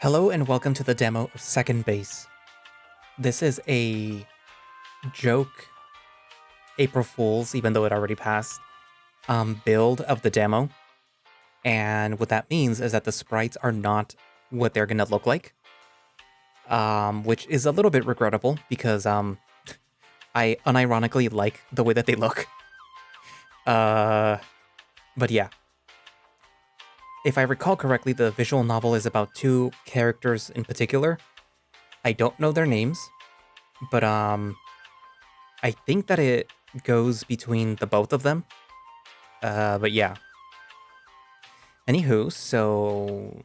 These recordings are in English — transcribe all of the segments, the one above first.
Hello and welcome to the demo of Second Base. This is a joke, April Fool's, even though it already passed, build of the demo. And what that means is that the sprites are not what they're gonna look like, which is a little bit regrettable because I unironically like the way that they look. But yeah. If I recall correctly, the visual novel is about two characters in particular. I don't know their names, but I think that it goes between the both of them. But yeah. Anywho, so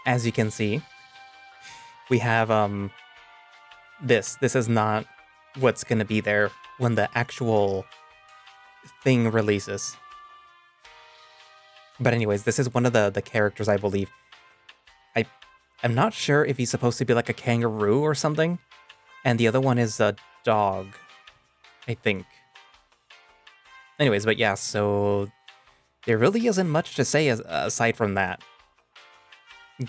as you can see, we have this. This is not what's gonna be there when the actual thing releases. But anyways, this is one of the characters, I believe. I'm not sure if he's supposed to be like a kangaroo or something. And the other one is a dog, I think. Anyways, but yeah, so there really isn't much to say aside from that.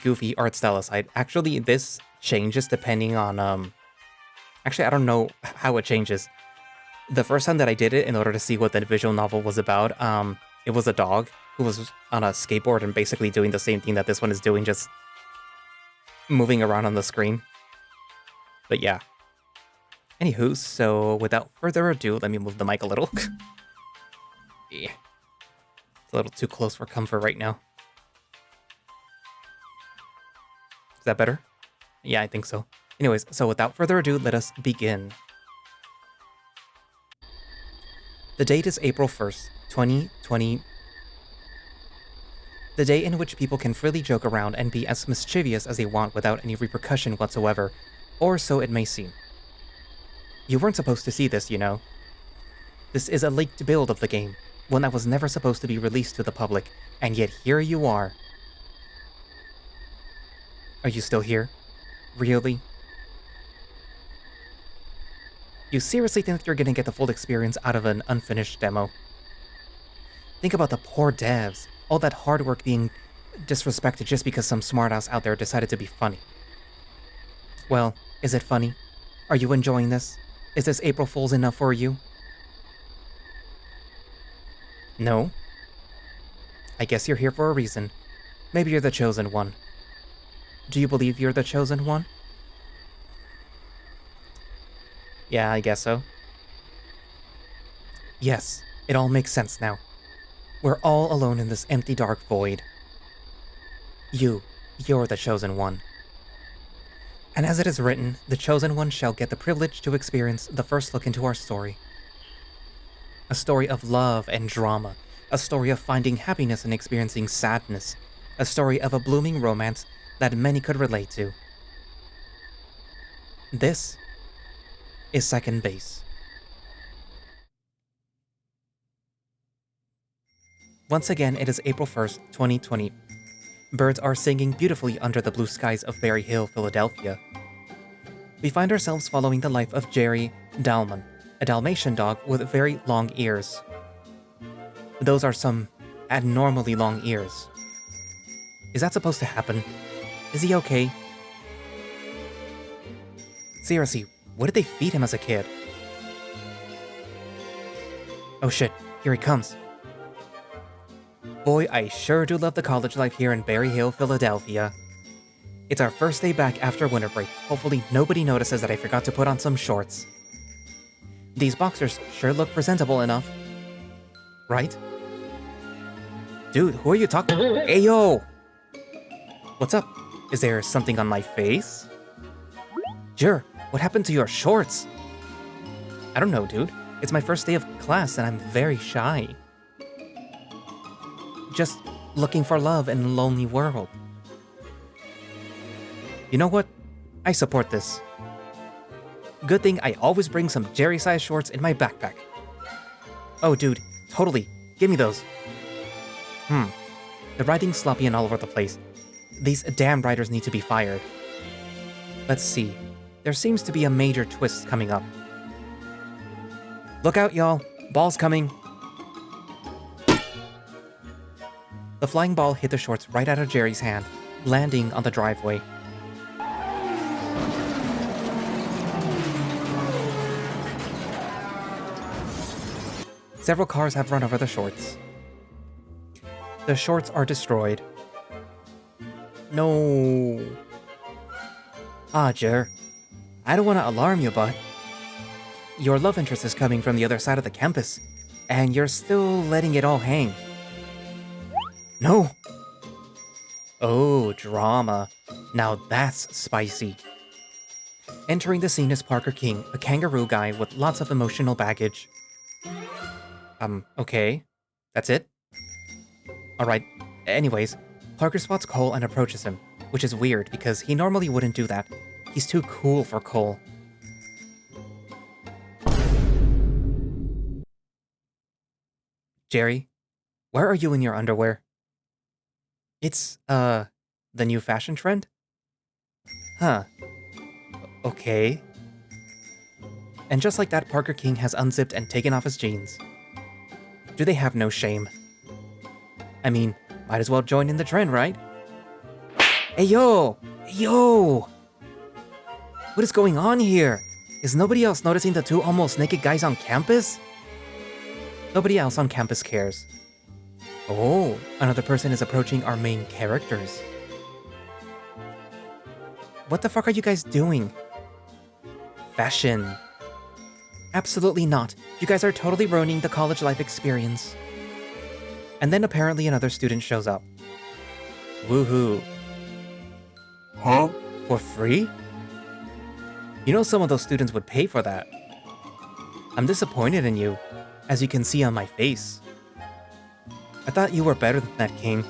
Goofy art style aside. Actually, this changes depending on... Actually, I don't know how it changes. The first time that I did it, in order to see what the visual novel was about, it was a dog who was on a skateboard and basically doing the same thing that this one is doing, just moving around on the screen. But yeah. Anywho, so without further ado, let me move the mic a little. Yeah. It's a little too close for comfort right now. Is that better? Yeah, I think so. Anyways, so without further ado, let us begin. The date is April 1st, 2020. The day in which people can freely joke around and be as mischievous as they want without any repercussion whatsoever, or so it may seem. You weren't supposed to see this, you know. This is a leaked build of the game, one that was never supposed to be released to the public, and yet here you are. Are you still here? Really? You seriously think that you're gonna get the full experience out of an unfinished demo? Think about the poor devs, all that hard work being disrespected just because some smartass out there decided to be funny. Well, is it funny? Are you enjoying this? Is this April Fool's enough for you? No? I guess you're here for a reason. Maybe you're the chosen one. Do you believe you're the chosen one? Yeah, I guess so. Yes, it all makes sense now. We're all alone in this empty dark void. You're the chosen one. And as it is written, the chosen one shall get the privilege to experience the first look into our story. A story of love and drama, a story of finding happiness and experiencing sadness, a story of a blooming romance that many could relate to. This is Second Base. Once again, it is April 1st, 2020. Birds are singing beautifully under the blue skies of Berry Hill, Philadelphia. We find ourselves following the life of Jerry Dalmond, a Dalmatian dog with very long ears. Those are some abnormally long ears. Is that supposed to happen? Is he okay? Seriously, what did they feed him as a kid? Oh shit, here he comes. Boy, I sure do love the college life here in Berry Hill, Philadelphia. It's our first day back after winter break. Hopefully nobody notices that I forgot to put on some shorts. These boxers sure look presentable enough. Right? Dude, who are you talking to? Hey yo! What's up? Is there something on my face? Sure, what happened to your shorts? I don't know, dude. It's my first day of class and I'm very shy. Just looking for love in a lonely world. You know what? I support this. Good thing I always bring some Jerry-sized shorts in my backpack. Oh dude, totally. Give me those. The writing's sloppy and all over the place. These damn writers need to be fired. Let's see. There seems to be a major twist coming up. Look out, y'all. Ball's coming. The flying ball hit the shorts right out of Jerry's hand, landing on the driveway. Several cars have run over the shorts. The shorts are destroyed. No. Jer. I don't want to alarm you, but your love interest is coming from the other side of the campus, and you're still letting it all hang. No. Oh, drama. Now that's spicy. Entering the scene is Parker King, a kangaroo guy with lots of emotional baggage. Okay. That's it? Alright. Anyways, Parker spots Cole and approaches him, which is weird because he normally wouldn't do that. He's too cool for Cole. Jerry, where are you in your underwear? It's, the new fashion trend? Huh. Okay. And just like that, Parker King has unzipped and taken off his jeans. Do they have no shame? I mean, might as well join in the trend, right? Hey yo! Hey yo! What is going on here? Is nobody else noticing the two almost naked guys on campus? Nobody else on campus cares. Oh, another person is approaching our main characters. What the fuck are you guys doing? Fashion. Absolutely not. You guys are totally ruining the college life experience. And then apparently another student shows up. Woohoo. Huh? For free? You know some of those students would pay for that. I'm disappointed in you, as you can see on my face. I thought you were better than that, King.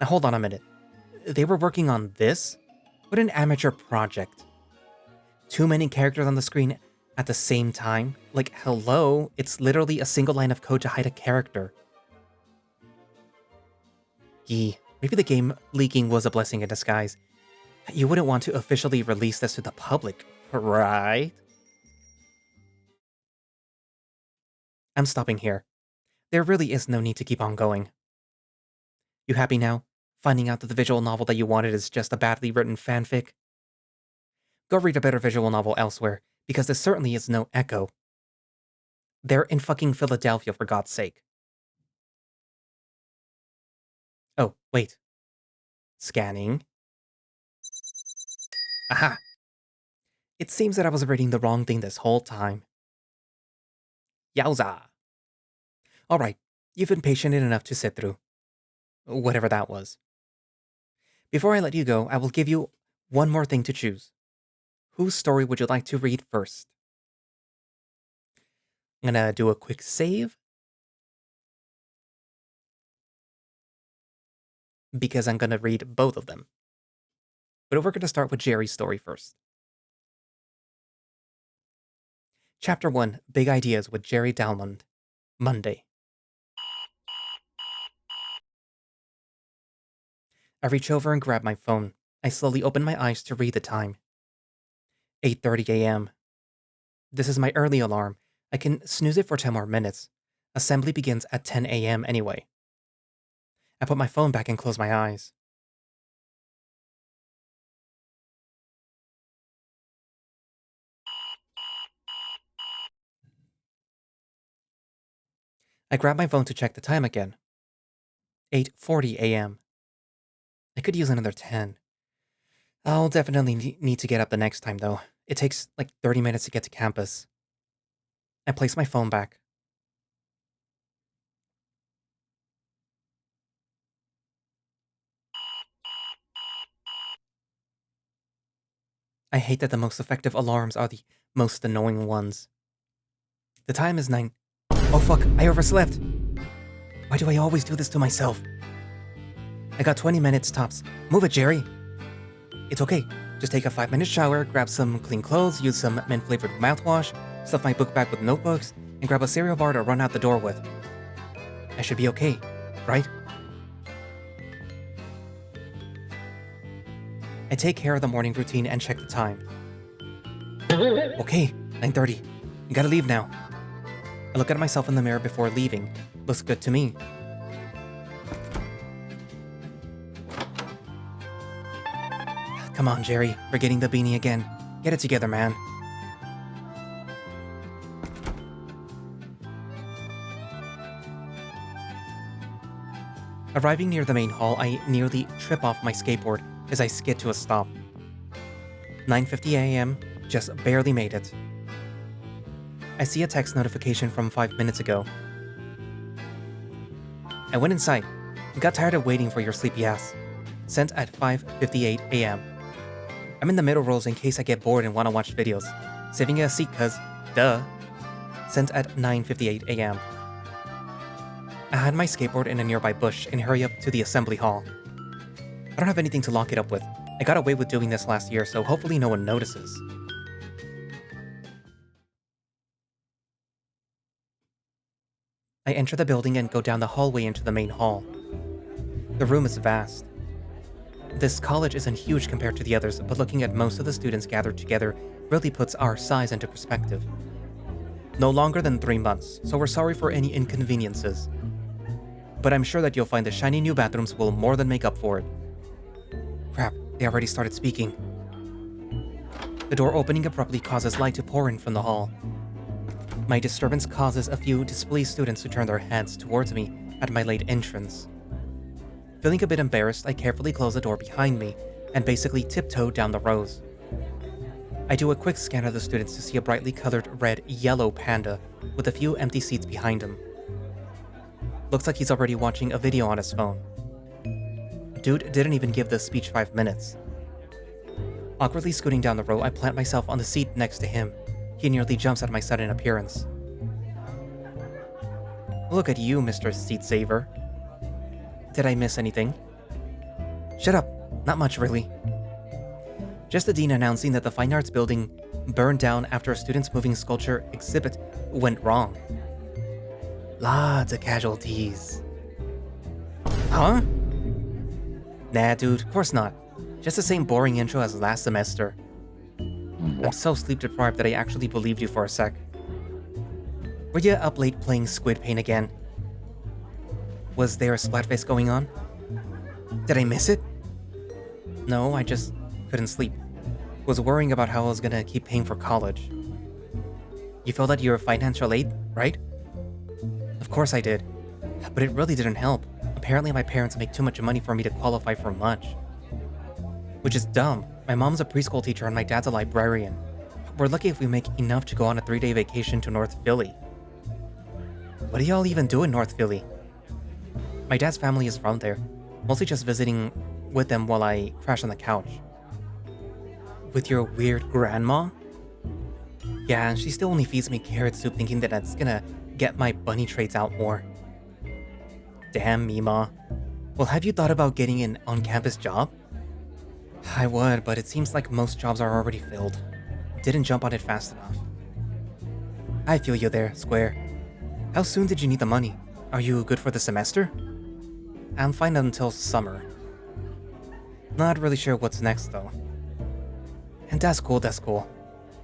Now hold on a minute. They were working on this? What an amateur project. Too many characters on the screen at the same time? Like, hello, it's literally a single line of code to hide a character. Maybe the game leaking was a blessing in disguise. You wouldn't want to officially release this to the public, right? I'm stopping here. There really is no need to keep on going. You happy now? Finding out that the visual novel that you wanted is just a badly written fanfic? Go read a better visual novel elsewhere, because there certainly is no Echo. They're in fucking Philadelphia, for God's sake. Oh, wait. Scanning. Aha! It seems that I was reading the wrong thing this whole time. Yowza! Alright, you've been patient enough to sit through. Whatever that was. Before I let you go, I will give you one more thing to choose. Whose story would you like to read first? I'm gonna do a quick save. Because I'm gonna read both of them. But we're gonna start with Jerry's story first. Chapter 1, Big Ideas with Jerry Dalmond. Monday. I reach over and grab my phone. I slowly open my eyes to read the time. 8:30 a.m. This is my early alarm. I can snooze it for 10 more minutes. Assembly begins at 10 a.m. anyway. I put my phone back and close my eyes. I grab my phone to check the time again. 8:40 a.m. I could use another 10. I'll definitely need to get up the next time, though. It takes like 30 minutes to get to campus. I place my phone back. I hate that the most effective alarms are the most annoying ones. The time is 9. Oh fuck, I overslept! Why do I always do this to myself? I got 20 minutes tops. Move it, Jerry! It's okay. Just take a 5-minute shower, grab some clean clothes, use some mint-flavored mouthwash, stuff my book bag with notebooks, and grab a cereal bar to run out the door with. I should be okay, right? I take care of the morning routine and check the time. Okay, 9:30. You gotta leave now. I look at myself in the mirror before leaving. Looks good to me. Come on, Jerry. Forgetting the beanie again. Get it together, man. Arriving near the main hall, I nearly trip off my skateboard as I skid to a stop. 9:50 a.m. Just barely made it. I see a text notification from 5 minutes ago. I went inside. Got tired of waiting for your sleepy ass. Sent at 5:58 a.m. I'm in the middle rows in case I get bored and want to watch videos. Saving a seat cause, duh. Sent at 9:58 a.m. I had my skateboard in a nearby bush and hurry up to the assembly hall. I don't have anything to lock it up with. I got away with doing this last year, so hopefully no one notices. I enter the building and go down the hallway into the main hall. The room is vast. This college isn't huge compared to the others, but looking at most of the students gathered together really puts our size into perspective. No longer than 3 months, so we're sorry for any inconveniences. But I'm sure that you'll find the shiny new bathrooms will more than make up for it. Crap, they already started speaking. The door opening abruptly causes light to pour in from the hall. My disturbance causes a few displeased students to turn their heads towards me at my late entrance. Feeling a bit embarrassed, I carefully close the door behind me and basically tiptoe down the rows. I do a quick scan of the students to see a brightly colored red-yellow panda with a few empty seats behind him. Looks like he's already watching a video on his phone. Dude didn't even give the speech 5 minutes. Awkwardly scooting down the row, I plant myself on the seat next to him. He nearly jumps at my sudden appearance. Look at you, Mr. Seat Saver. Did I miss anything? Shut up. Not much, really. Just the dean announcing that the Fine Arts building burned down after a student's moving sculpture exhibit went wrong. Lots of casualties. Huh? Nah, dude, of course not. Just the same boring intro as last semester. I'm so sleep-deprived that I actually believed you for a sec. Were you up late playing Squid Paint again? Was there a splatfest going on? Did I miss it? No, I just couldn't sleep. Was worrying about how I was gonna keep paying for college. You felt that you were financial aid, right? Of course I did. But it really didn't help. Apparently my parents make too much money for me to qualify for much. Which is dumb. My mom's a preschool teacher and my dad's a librarian. We're lucky if we make enough to go on a 3-day vacation to North Philly. What do y'all even do in North Philly? My dad's family is from there. Mostly just visiting with them while I crash on the couch. With your weird grandma? Yeah, and she still only feeds me carrot soup thinking that that's gonna get my bunny traits out more. Damn, Mima. Well, have you thought about getting an on-campus job? I would, but it seems like most jobs are already filled. Didn't jump on it fast enough. I feel you there, Square. How soon did you need the money? Are you good for the semester? I'm fine until summer. Not really sure what's next, though. And that's cool, that's cool.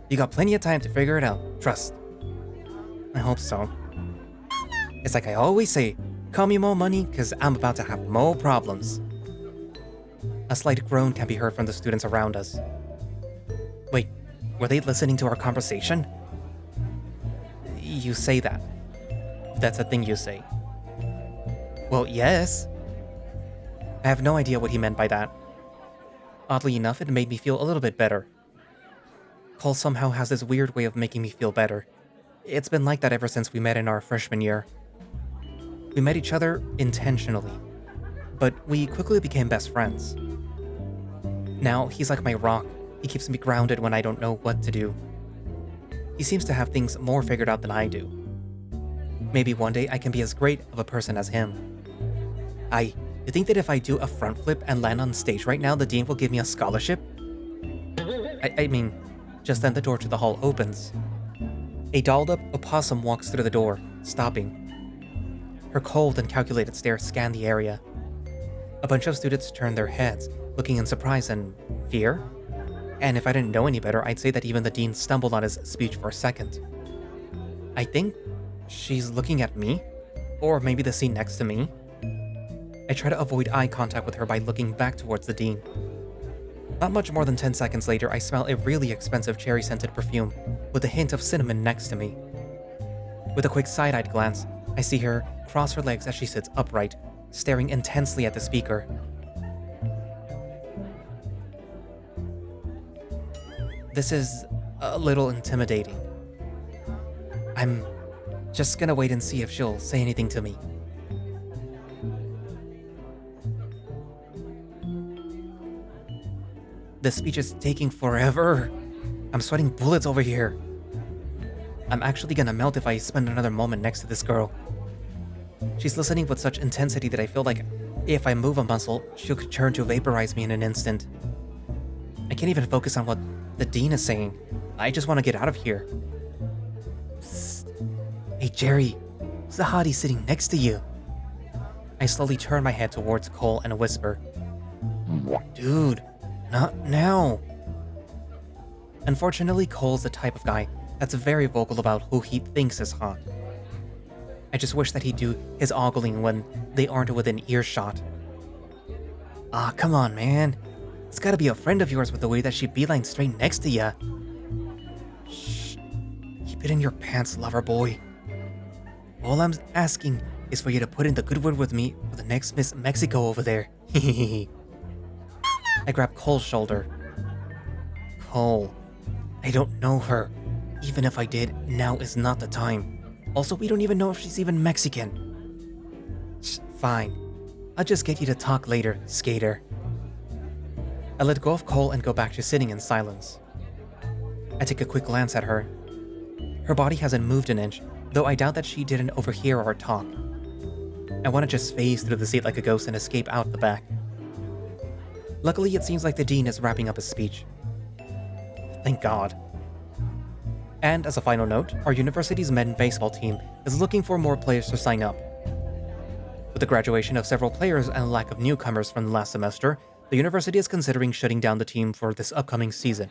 You got plenty of time to figure it out, trust. I hope so. It's like I always say, call me more money, cause I'm about to have more problems. A slight groan can be heard from the students around us. Wait, were they listening to our conversation? You say that. That's a thing you say. Well, yes. I have no idea what he meant by that. Oddly enough, it made me feel a little bit better. Cole somehow has this weird way of making me feel better. It's been like that ever since we met in our freshman year. We met each other intentionally, but we quickly became best friends. Now, he's like my rock. He keeps me grounded when I don't know what to do. He seems to have things more figured out than I do. Maybe one day I can be as great of a person as him. You think that if I do a front flip and land on stage right now, the dean will give me a scholarship? I mean, just then the door to the hall opens. A dolled-up opossum walks through the door, stopping. Her cold and calculated stare scanned the area. A bunch of students turned their heads, looking in surprise and fear. And if I didn't know any better, I'd say that even the dean stumbled on his speech for a second. I think she's looking at me, or maybe the seat next to me. I try to avoid eye contact with her by looking back towards the dean. Not much more than 10 seconds later, I smell a really expensive cherry-scented perfume with a hint of cinnamon next to me. With a quick side-eyed glance, I see her cross her legs as she sits upright, staring intensely at the speaker. This is a little intimidating. I'm just gonna wait and see if she'll say anything to me. The speech is taking forever. I'm sweating bullets over here. I'm actually gonna melt if I spend another moment next to this girl. She's listening with such intensity that I feel like if I move a muscle, she could turn to vaporize me in an instant. I can't even focus on what the dean is saying. I just want to get out of here. Psst. Hey Jerry, who's the hottie sitting next to you? I slowly turn my head towards Cole and whisper, Dude, not now. Unfortunately, Cole's the type of guy that's very vocal about who he thinks is hot. I just wish that he'd do his ogling when they aren't within earshot. Ah, come on, man. It's gotta be a friend of yours with the way that she beelined straight next to ya. Shh. Keep it in your pants, lover boy. All I'm asking is for you to put in the good word with me for the next Miss Mexico over there. I grab Cole's shoulder. Cole, I don't know her. Even if I did, now is not the time. Also, we don't even know if she's even Mexican. Shh, fine. I'll just get you to talk later, skater. I let go of Cole and go back to sitting in silence. I take a quick glance at her. Her body hasn't moved an inch, though I doubt that she didn't overhear our talk. I want to just phase through the seat like a ghost and escape out the back. Luckily, it seems like the dean is wrapping up his speech. Thank God. And as a final note, our university's men's baseball team is looking for more players to sign up. With the graduation of several players and a lack of newcomers from the last semester, the university is considering shutting down the team for this upcoming season.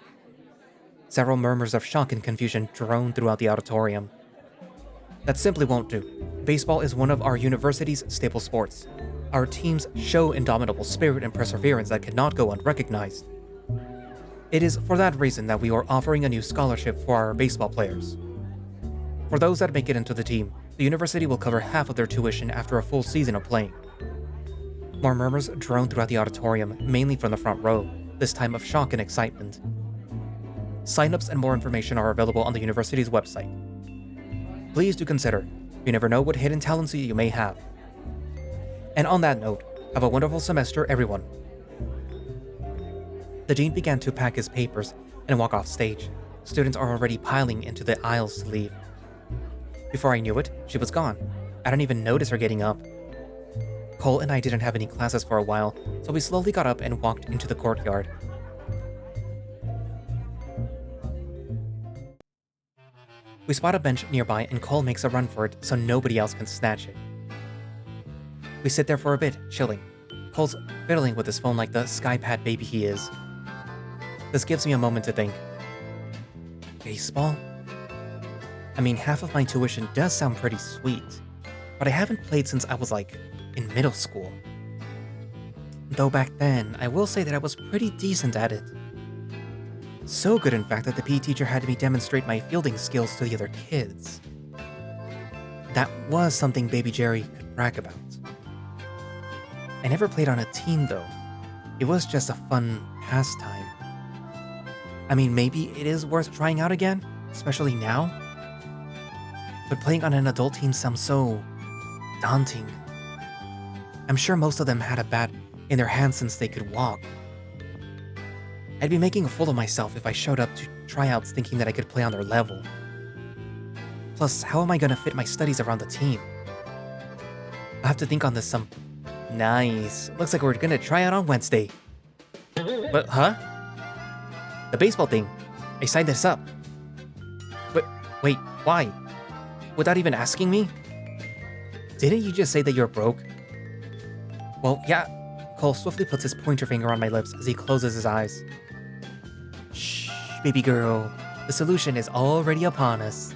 Several murmurs of shock and confusion drone throughout the auditorium. That simply won't do. Baseball is one of our university's staple sports. Our teams show indomitable spirit and perseverance that cannot go unrecognized. It is for that reason that we are offering a new scholarship for our baseball players. For those that make it into the team, the university will cover half of their tuition after a full season of playing. More murmurs drone throughout the auditorium, mainly from the front row, this time of shock and excitement. Sign-ups and more information are available on the university's website. Please do consider. You never know what hidden talents you may have. And on that note, have a wonderful semester, everyone. The dean began to pack his papers and walk off stage. Students are already piling into the aisles to leave. Before I knew it, she was gone. I didn't even notice her getting up. Cole and I didn't have any classes for a while, so we slowly got up and walked into the courtyard. We spot a bench nearby and Cole makes a run for it so nobody else can snatch it. We sit there for a bit, chilling. Cole's fiddling with his phone like the skypad baby he is. This gives me a moment to think. Baseball? I mean, half of my tuition does sound pretty sweet, but I haven't played since I was in middle school. Though back then, I will say that I was pretty decent at it. So good, in fact, that the PE teacher had me demonstrate my fielding skills to the other kids. That was something Baby Jerry could brag about. I never played on a team, though. It was just a fun pastime. I mean, maybe it is worth trying out again, especially now. But playing on an adult team sounds so daunting. I'm sure most of them had a bat in their hands since they could walk. I'd be making a fool of myself if I showed up to tryouts thinking that I could play on their level. Plus, how am I gonna fit my studies around the team? I'll have to think on this some... Nice. Looks like we're gonna try out on Wednesday. But, huh? The baseball thing. I signed this up. But, wait, why? Without even asking me? Didn't you just say that you're broke? Well, yeah. Cole swiftly puts his pointer finger on my lips as he closes his eyes. Shh, baby girl. The solution is already upon us.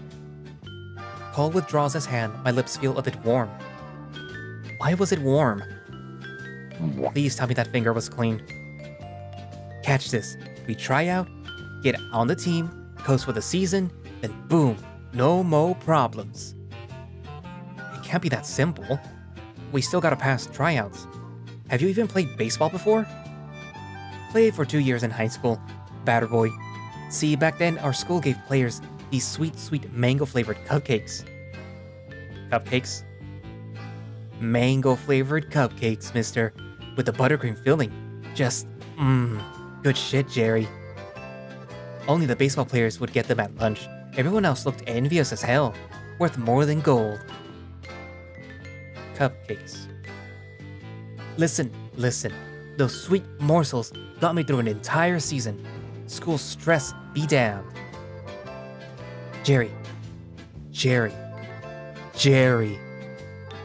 Cole withdraws his hand. My lips feel a bit warm. Why was it warm? Please tell me that finger was clean. Catch this. We try out, get on the team, coast for the season, then boom, no more problems. It can't be that simple. We still gotta pass tryouts. Have you even played baseball before? Played for 2 years in high school. Batter boy. See, back then our school gave players these sweet, sweet mango-flavored cupcakes. Cupcakes? Mango-flavored cupcakes, mister. With the buttercream filling. Just, good shit, Jerry. Only the baseball players would get them at lunch. Everyone else looked envious as hell. Worth more than gold. Cupcakes. Listen. Those sweet morsels got me through an entire season. School stress be damned. Jerry.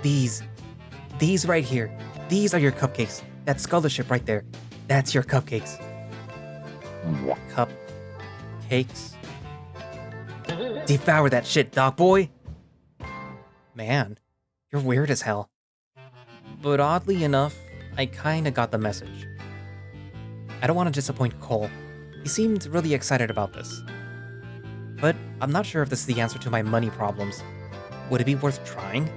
These right here. These are your cupcakes. That scholarship right there. That's your cupcakes. Cupcakes? Devour that shit, dog boy. Man, you're weird as hell. But oddly enough, I kinda got the message. I don't want to disappoint Cole. He seemed really excited about this. But I'm not sure if this is the answer to my money problems. Would it be worth trying?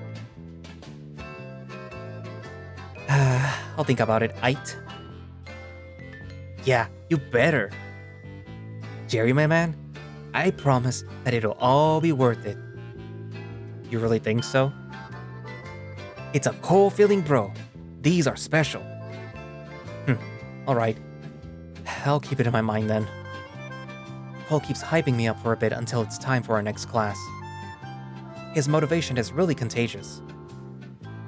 I'll think about it, Ite. Yeah, you better. Jerry, my man, I promise that it'll all be worth it. You really think so? It's a Cole feeling, bro. These are special. Alright. I'll keep it in my mind then. Cole keeps hyping me up for a bit until it's time for our next class. His motivation is really contagious.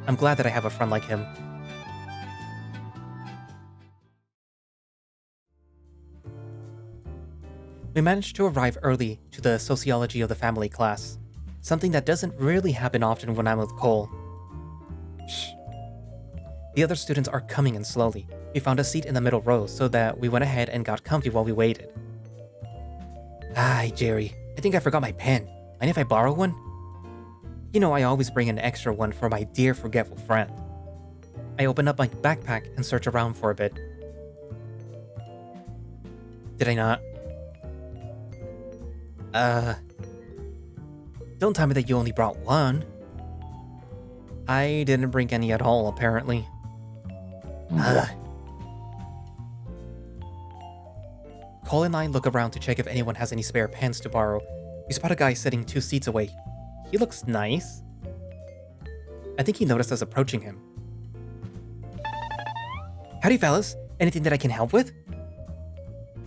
I'm glad that I have a friend like him. We managed to arrive early to the Sociology of the Family class, something that doesn't really happen often when I'm with Cole. Shh. The other students are coming in slowly. We found a seat in the middle row so that we went ahead and got comfy while we waited. Hi, Jerry. I think I forgot my pen. Mind if I borrow one? You know I always bring an extra one for my dear forgetful friend. I open up my backpack and search around for a bit. Did I not? Don't tell me that you only brought one. I didn't bring any at all, apparently. Cole and I look around to check if anyone has any spare pens to borrow. We spot a guy sitting 2 seats away. He looks nice. I think he noticed us approaching him. Howdy, fellas. Anything that I can help with?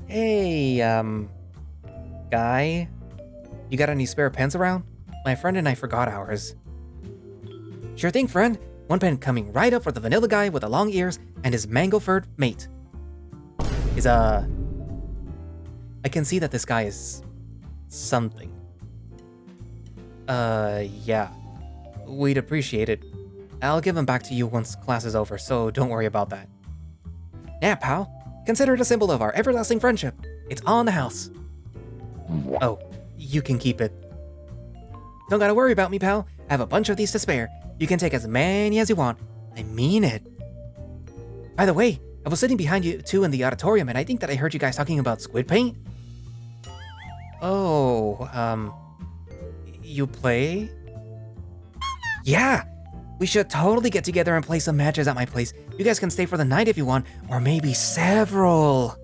Hey, guy? You got any spare pens around? My friend and I forgot ours. Sure thing, friend. One pen coming right up for the vanilla guy with the long ears and his mango-furred mate. I can see that this guy is... something. Yeah. We'd appreciate it. I'll give him back to you once class is over, so don't worry about that. Yeah, pal. Consider it a symbol of our everlasting friendship. It's on the house. Oh, you can keep it. Don't gotta worry about me, pal. I have a bunch of these to spare. You can take as many as you want. I mean it. By the way, I was sitting behind you two in the auditorium, and I think that I heard you guys talking about squid paint. Oh, you play? Yeah! We should totally get together and play some matches at my place. You guys can stay for the night if you want, or maybe several.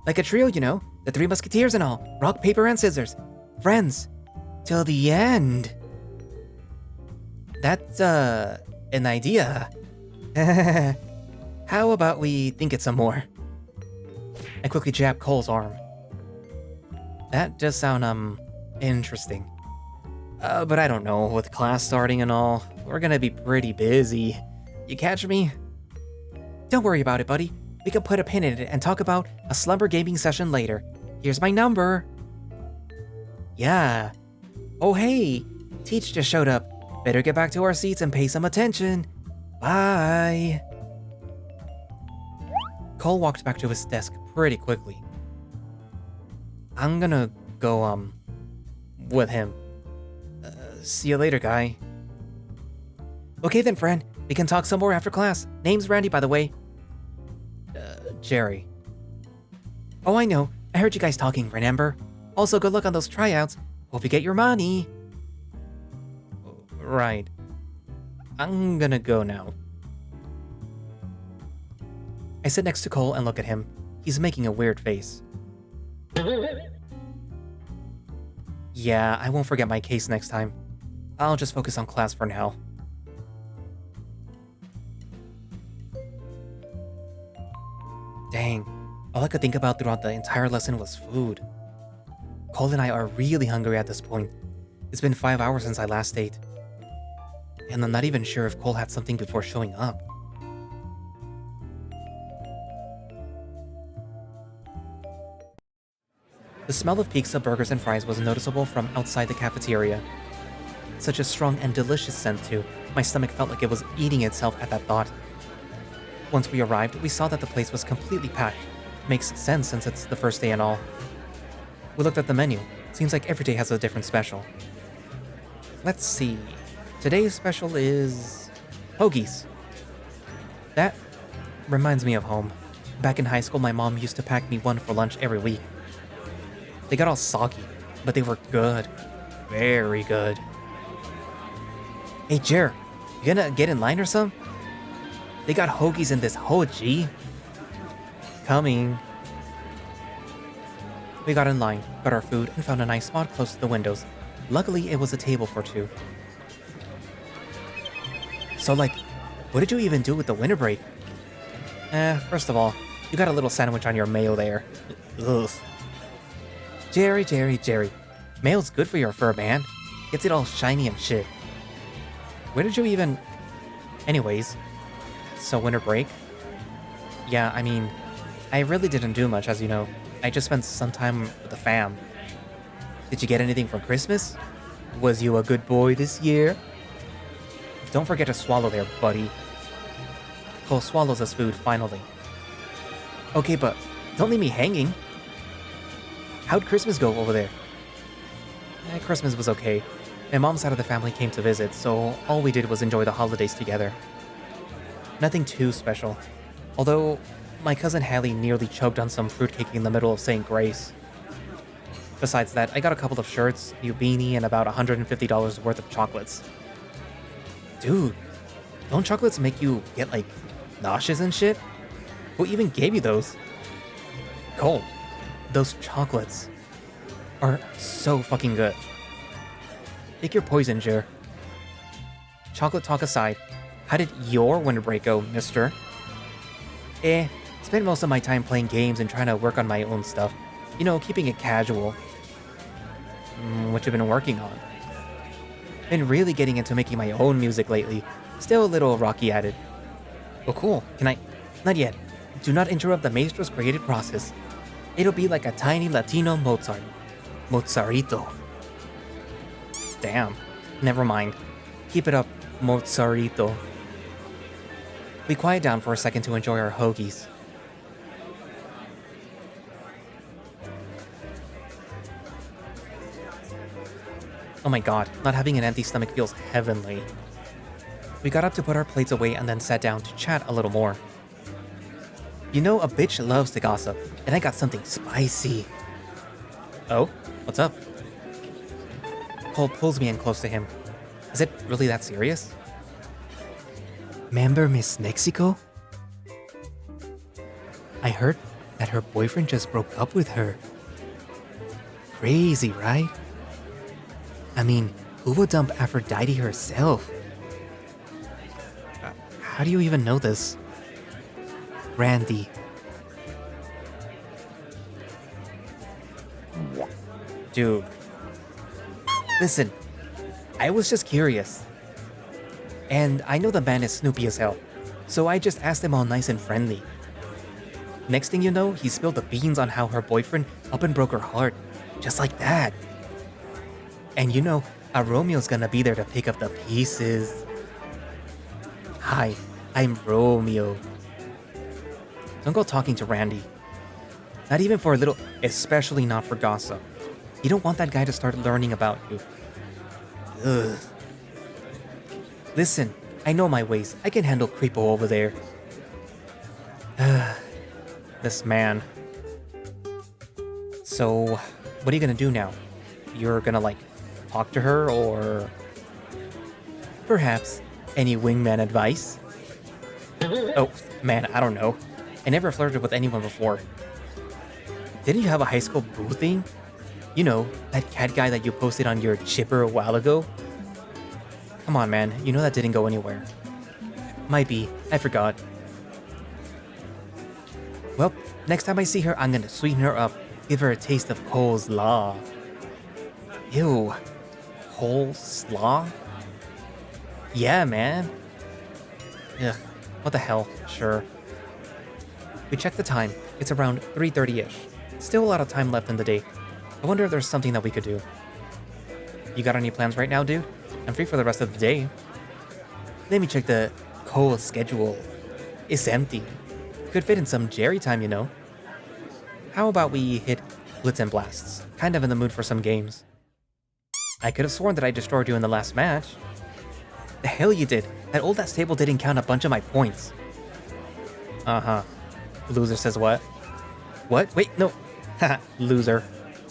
Like a trio, you know? The Three Musketeers and all. Rock, paper, and scissors. Friends. Till the end. That's, an idea. How about we think it some more? I quickly jab Cole's arm. That does sound, interesting. But I don't know, with class starting and all, we're gonna be pretty busy. You catch me? Don't worry about it, buddy. We can put a pin in it and talk about a slumber gaming session later. Here's my number. Yeah. Oh hey, Teach just showed up. Better get back to our seats and pay some attention. Bye. Cole walked back to his desk pretty quickly. I'm gonna go, with him. See you later, guy. Okay then, friend. We can talk some more after class. Name's Randy, by the way. Jerry. Oh, I know. I heard you guys talking, remember? Also, good luck on those tryouts. Hope you get your money. Right. I'm gonna go now. I sit next to Cole and look at him. He's making a weird face. Yeah, I won't forget my case next time. I'll just focus on class for now. Dang, all I could think about throughout the entire lesson was food. Cole and I are really hungry at this point. It's been 5 hours since I last ate. And I'm not even sure if Cole had something before showing up. The smell of pizza, burgers, and fries was noticeable from outside the cafeteria. Such a strong and delicious scent too. My stomach felt like it was eating itself at that thought. Once we arrived, we saw that the place was completely packed. Makes sense since it's the first day and all. We looked at the menu. Seems like every day has a different special. Let's see. Today's special is Hoagies. That reminds me of home. Back in high school, my mom used to pack me one for lunch every week. They got all soggy, but they were good. Very good. Hey, Jer, you gonna get in line or something? They got hoagies in this Hoagie. Coming. We got in line, got our food, and found a nice spot close to the windows. Luckily, it was a table for two. So, what did you even do with the winter break? First of all, you got a little sandwich on your mayo there. Ugh. Jerry. Mayo's good for your fur, man. Gets it all shiny and shit. Where did you even... Anyways, so winter break? Yeah, I mean, I really didn't do much, as you know. I just spent some time with the fam. Did you get anything for Christmas? Was you a good boy this year? Don't forget to swallow there, buddy. Cole swallows his food, finally. Okay, but don't leave me hanging. How'd Christmas go over there? Christmas was okay. My mom's side of the family came to visit, so all we did was enjoy the holidays together. Nothing too special. Although, my cousin Hallie nearly choked on some fruitcake in the middle of saying grace. Besides that, I got a couple of shirts, a new beanie, and about $150 worth of chocolates. Dude, don't chocolates make you get, nauseous and shit? Who even gave you those? Cole, those chocolates are so fucking good. Pick your poison, Jer. Chocolate talk aside, how did your winter break go, mister? Spent most of my time playing games and trying to work on my own stuff. You know, keeping it casual. What you been working on? Been really getting into making my own music lately. Still a little rocky at it. Oh cool, can I? Not yet. Do not interrupt the maestro's creative process. It'll be like a tiny Latino Mozart. Mozarito. Damn. Never mind. Keep it up, Mozarito. We quiet down for a second to enjoy our hoagies. Oh my god, not having an empty stomach feels heavenly. We got up to put our plates away and then sat down to chat a little more. You know, a bitch loves to gossip, and I got something spicy. Oh? What's up? Cole pulls me in close to him. Is it really that serious? Remember Miss Mexico? I heard that her boyfriend just broke up with her. Crazy, right? I mean, who would dump Aphrodite herself? How do you even know this? Randy. Dude. Listen, I was just curious. And I know the man is snoopy as hell, so I just asked him all nice and friendly. Next thing you know, he spilled the beans on how her boyfriend up and broke her heart. Just like that. And you know, our Romeo's gonna be there to pick up the pieces. Hi, I'm Romeo. Don't go talking to Randy. Not even for a little, especially not for gossip. You don't want that guy to start learning about you. Ugh. Listen, I know my ways. I can handle creepo over there. This man. So, what are you gonna do now? You're gonna, like, talk to her, or perhaps any wingman advice? Oh, man, I don't know. I never flirted with anyone before. Didn't you have a high school boo thing? You know, that cat guy that you posted on your chipper a while ago? Come on, man, you know that didn't go anywhere. Might be, I forgot. Well, next time I see her, I'm gonna sweeten her up, give her a taste of Cole's Law. Ew. Cole's Law? Yeah, man. Ugh, what the hell, sure. We checked the time. It's around 3:30-ish. Still a lot of time left in the day. I wonder if there's something that we could do. You got any plans right now, dude? I'm free for the rest of the day. Let me check the Cole schedule. It's empty. Could fit in some Jerry time, you know. How about we hit Blitz and Blasts? Kind of in the mood for some games. I could have sworn that I destroyed you in the last match. The hell you did. That old ass table didn't count a bunch of my points. Uh-huh. Loser says what? What? Wait, no. Haha, loser.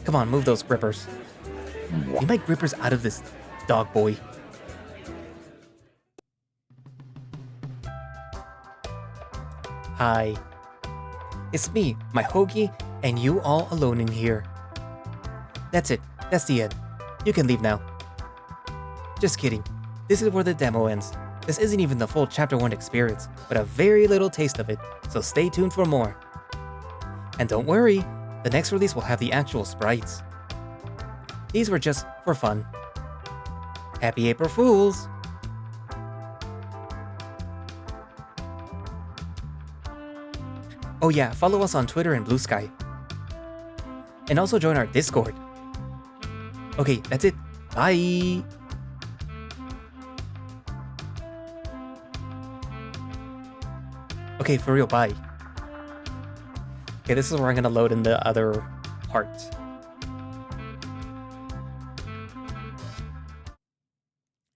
Come on, move those grippers. Get my grippers out of this, dog boy. Hi. It's me, my Hoagie, and you all alone in here. That's it. That's the end. You can leave now. Just kidding. This is where the demo ends. This isn't even the full Chapter 1 experience, but a very little taste of it, so stay tuned for more. And don't worry, the next release will have the actual sprites. These were just for fun. Happy April Fools! Oh yeah, follow us on Twitter and Blue Sky. And also join our Discord. Okay, that's it. Bye! Okay, for real, bye. Okay, this is where I'm gonna load in the other part.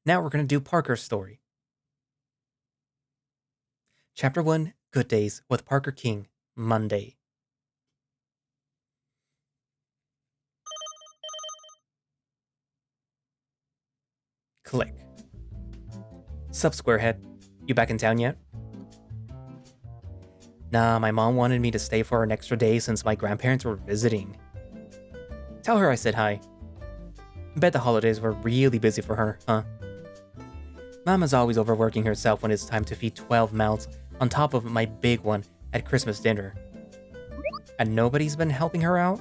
Now we're gonna do Parker's story. Chapter 1, Good Days with Parker King, Monday. Click. Sup, Squarehead? You back in town yet? Nah, my mom wanted me to stay for an extra day since my grandparents were visiting. Tell her I said hi. Bet the holidays were really busy for her, huh? Mama's always overworking herself when it's time to feed 12 mouths on top of my big one at Christmas dinner. And nobody's been helping her out?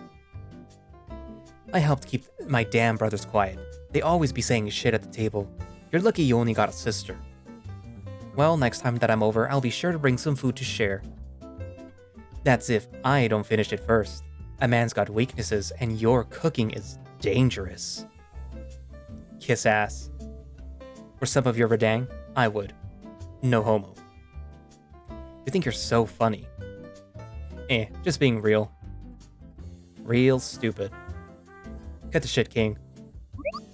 I helped keep my damn brothers quiet. They always be saying shit at the table. You're lucky you only got a sister. Well, next time that I'm over, I'll be sure to bring some food to share. That's if I don't finish it first. A man's got weaknesses, and your cooking is dangerous. Kiss ass. For some of your redang, I would. No homo. You think you're so funny. Just being real. Real stupid. Cut the shit, King.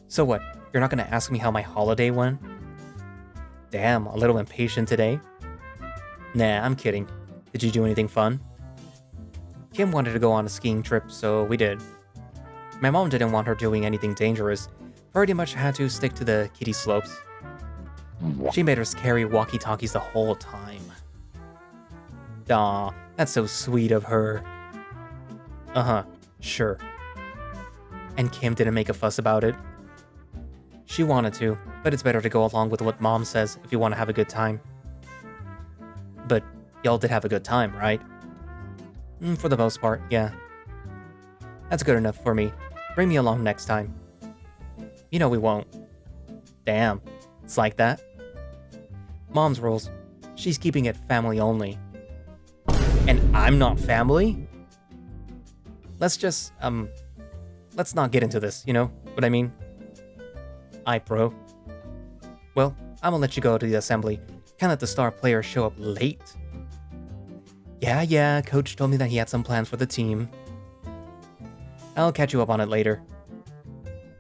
So what, you're not gonna ask me how my holiday went? Damn, a little impatient today. Nah, I'm kidding. Did you do anything fun? Kim wanted to go on a skiing trip, so we did. My mom didn't want her doing anything dangerous. Pretty much had to stick to the kiddie slopes. She made us carry walkie-talkies the whole time. Aw, that's so sweet of her. Uh-huh, sure. And Kim didn't make a fuss about it. She wanted to, but it's better to go along with what Mom says if you want to have a good time. But y'all did have a good time, right? For the most part, yeah. That's good enough for me. Bring me along next time. You know we won't. Damn, it's like that. Mom's rules. She's keeping it family only. And I'm not family? Let's just, let's not get into this, you know what I mean? Pro. Well, I'm gonna let you go to the assembly. Can't let the star player show up late. Yeah, coach told me that he had some plans for the team. I'll catch you up on it later.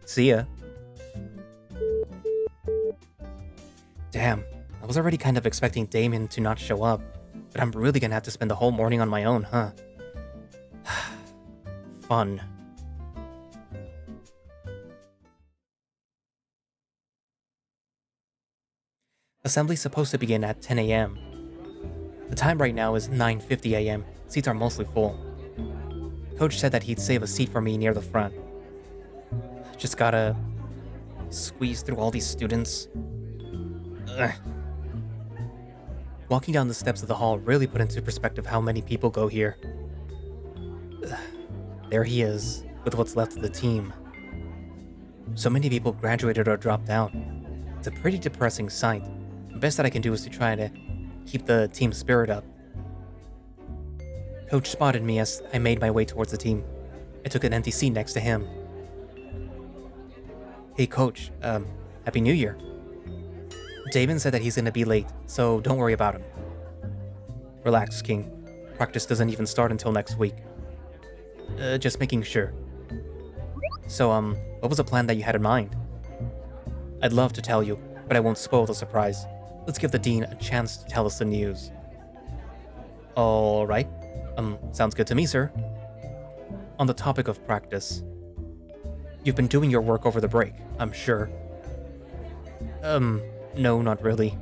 See ya. Damn, I was already kind of expecting Damon to not show up, but I'm really gonna have to spend the whole morning on my own, huh? Fun. Assembly's supposed to begin at 10 a.m. The time right now is 9:50 a.m. Seats are mostly full. Coach said that he'd save a seat for me near the front. Just gotta squeeze through all these students. Ugh. Walking down the steps of the hall really put into perspective how many people go here. Ugh. There he is, with what's left of the team. So many people graduated or dropped out. It's a pretty depressing sight. The best that I can do is to try to keep the team spirit up. Coach spotted me as I made my way towards the team. I took an empty seat next to him. Hey Coach, Happy New Year. Damon said that he's gonna be late, so don't worry about him. Relax, King. Practice doesn't even start until next week. Just making sure. So, what was the plan that you had in mind? I'd love to tell you, but I won't spoil the surprise. Let's give the dean a chance to tell us the news. All right. Sounds good to me, sir. On the topic of practice, you've been doing your work over the break, I'm sure. No, not really.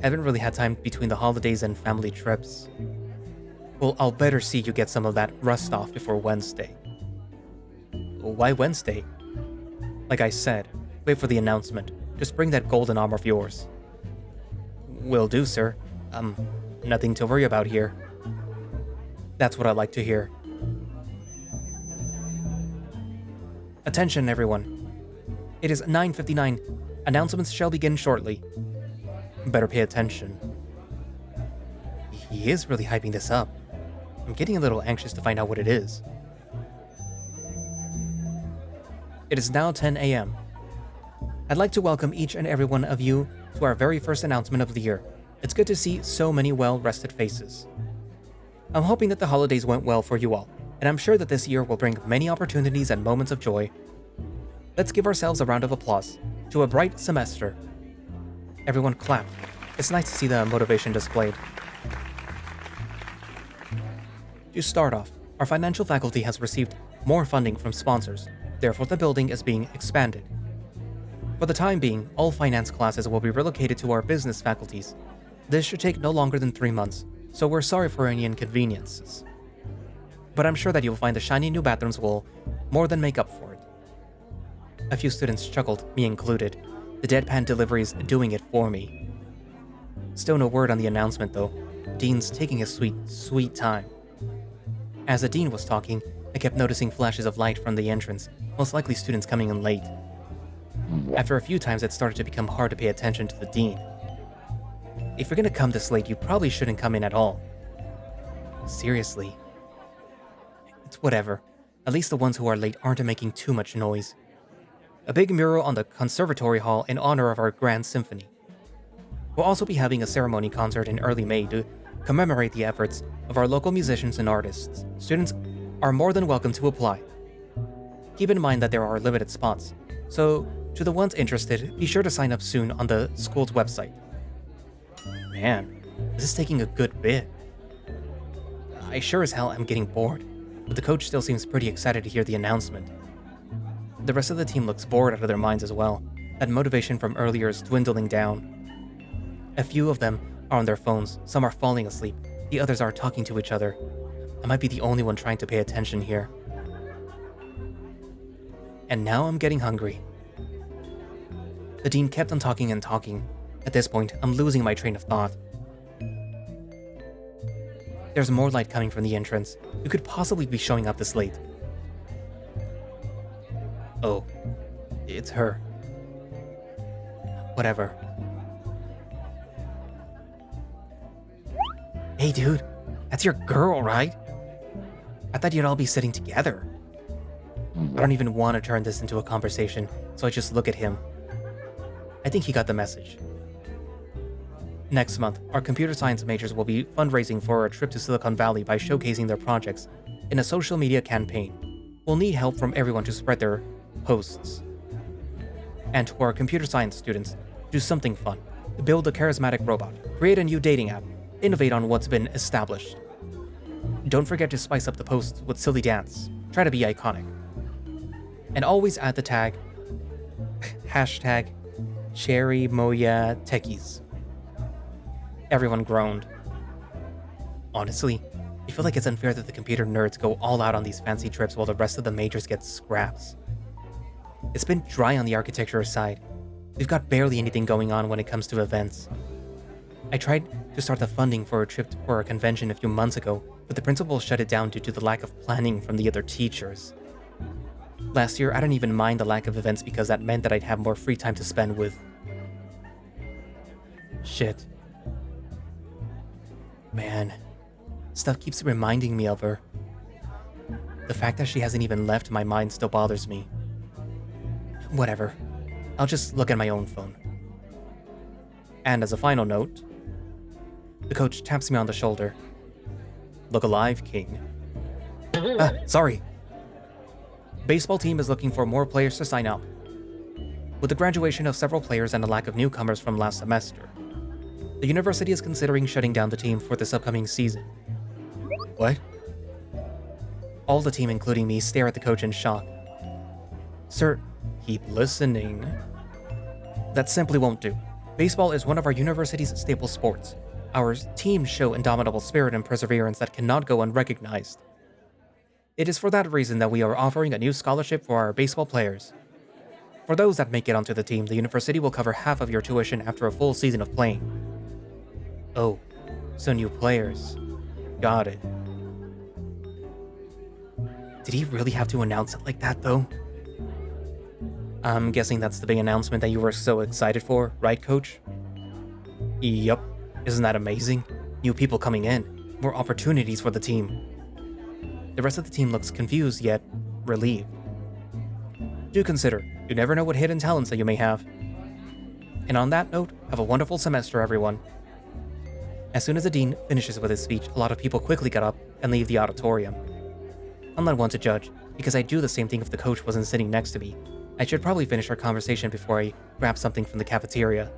Haven't really had time between the holidays and family trips. Well, I'll better see you get some of that rust off before Wednesday. Why Wednesday? Like I said, wait for the announcement. Just bring that golden arm of yours. Will do, sir. Nothing to worry about here. That's what I like to hear. Attention, everyone. It is 9:59. Announcements shall begin shortly. Better pay attention. He is really hyping this up. I'm getting a little anxious to find out what it is. It is now 10 a.m. I'd like to welcome each and every one of you to our very first announcement of the year. It's good to see so many well-rested faces. I'm hoping that the holidays went well for you all, and I'm sure that this year will bring many opportunities and moments of joy. Let's give ourselves a round of applause to a bright semester. Everyone clap. It's nice to see the motivation displayed. To start off, our financial faculty has received more funding from sponsors, therefore the building is being expanded. For the time being, all finance classes will be relocated to our business faculties. This should take no longer than 3 months, so we're sorry for any inconveniences. But I'm sure that you'll find the shiny new bathrooms will more than make up for it. A few students chuckled, me included. The deadpan delivery's doing it for me. Still no word on the announcement though. Dean's taking his sweet time. As the dean was talking, I kept noticing flashes of light from the entrance, most likely students coming in late. After a few times, it started to become hard to pay attention to the dean. If you're gonna come this late, you probably shouldn't come in at all. Seriously. It's whatever. At least the ones who are late aren't making too much noise. A big mural on the conservatory hall in honor of our grand symphony. We'll also be having a ceremony concert in early May to commemorate the efforts of our local musicians and artists. Students are more than welcome to apply. Keep in mind that there are limited spots, so to the ones interested, be sure to sign up soon on the school's website. Man, this is taking a good bit. I sure as hell am getting bored, but the coach still seems pretty excited to hear the announcement. The rest of the team looks bored out of their minds as well. That motivation from earlier is dwindling down. A few of them are on their phones, some are falling asleep, the others are talking to each other. I might be the only one trying to pay attention here. And now I'm getting hungry. The dean kept on talking and talking. At this point, I'm losing my train of thought. There's more light coming from the entrance. Who could possibly be showing up this late? Oh, it's her. Whatever. Hey dude, that's your girl, right? I thought you'd all be sitting together. I don't even want to turn this into a conversation, so I just look at him. I think he got the message. Next month, our computer science majors will be fundraising for a trip to Silicon Valley by showcasing their projects in a social media campaign. We'll need help from everyone to spread their posts. And to our computer science students, do something fun. Build a charismatic robot, create a new dating app, innovate on what's been established. Don't forget to spice up the posts with silly dance. Try to be iconic. And always add the tag #Cherimoya Techies. Everyone groaned. Honestly, I feel like it's unfair that the computer nerds go all out on these fancy trips while the rest of the majors get scraps. It's been dry on the architecture side. We've got barely anything going on when it comes to events. I tried to start the funding for a trip for a convention a few months ago, but the principal shut it down due to the lack of planning from the other teachers. Last year, I didn't even mind the lack of events because that meant that I'd have more free time to spend with... Shit. Man, stuff keeps reminding me of her. The fact that she hasn't even left my mind still bothers me. Whatever. I'll just look at my own phone. And as a final note, the coach taps me on the shoulder. Look alive, King. Sorry. Baseball team is looking for more players to sign up. With the graduation of several players and a lack of newcomers from last semester, the university is considering shutting down the team for this upcoming season. What? All the team, including me, stare at the coach in shock. Sir, keep listening. That simply won't do. Baseball is one of our university's staple sports. Our teams show indomitable spirit and perseverance that cannot go unrecognized. It is for that reason that we are offering a new scholarship for our baseball players. For those that make it onto the team, the university will cover half of your tuition after a full season of playing. Oh, so new players. Got it. Did he really have to announce it like that, though? I'm guessing that's the big announcement that you were so excited for, right, Coach? Yup. Isn't that amazing? New people coming in. More opportunities for the team. The rest of the team looks confused, yet relieved. Do consider, you never know what hidden talents that you may have. And on that note, have a wonderful semester, everyone. As soon as the dean finishes with his speech, a lot of people quickly get up and leave the auditorium. I'm not one to judge, because I'd do the same thing if the coach wasn't sitting next to me. I should probably finish our conversation before I grab something from the cafeteria.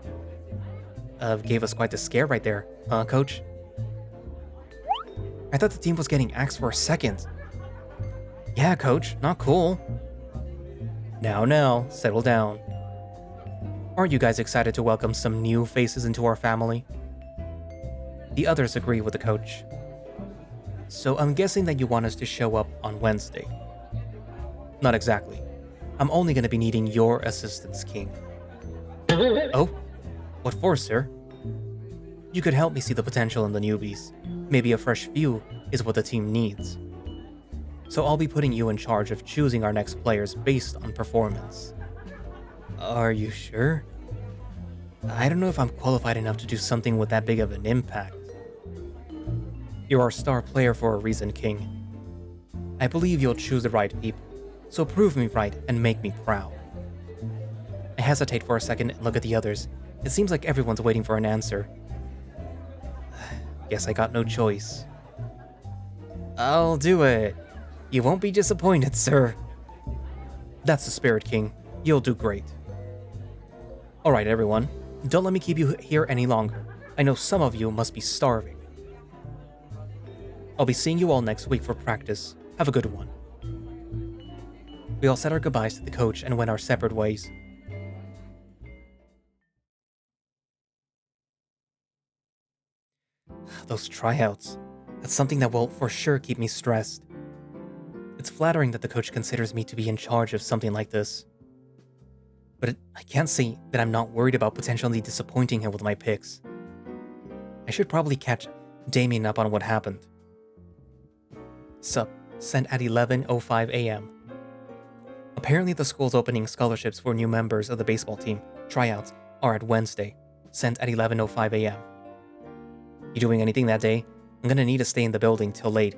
Gave us quite the scare right there, huh, Coach? I thought the team was getting axed for a second. Yeah, Coach, not cool. Now, settle down. Aren't you guys excited to welcome some new faces into our family? The others agree with the coach. So I'm guessing that you want us to show up on Wednesday. Not exactly. I'm only going to be needing your assistance, King. Oh? What for, sir? You could help me see the potential in the newbies. Maybe a fresh view is what the team needs. So I'll be putting you in charge of choosing our next players based on performance. Are you sure? I don't know if I'm qualified enough to do something with that big of an impact. You're our star player for a reason, King. I believe you'll choose the right people, so prove me right and make me proud. I hesitate for a second and look at the others. It seems like everyone's waiting for an answer. Guess I got no choice. I'll do it. You won't be disappointed, sir. That's the spirit, King. You'll do great. Alright, everyone. Don't let me keep you here any longer. I know some of you must be starving. I'll be seeing you all next week for practice. Have a good one. We all said our goodbyes to the coach and went our separate ways. Those tryouts. That's something that will for sure keep me stressed. It's flattering that the coach considers me to be in charge of something like this. But I can't say that I'm not worried about potentially disappointing him with my picks. I should probably catch Damien up on what happened. Sup, sent at 11:05 a.m. Apparently the school's opening scholarships for new members of the baseball team, tryouts, are at Wednesday, sent at 11:05 a.m. You doing anything that day? I'm gonna need to stay in the building till late.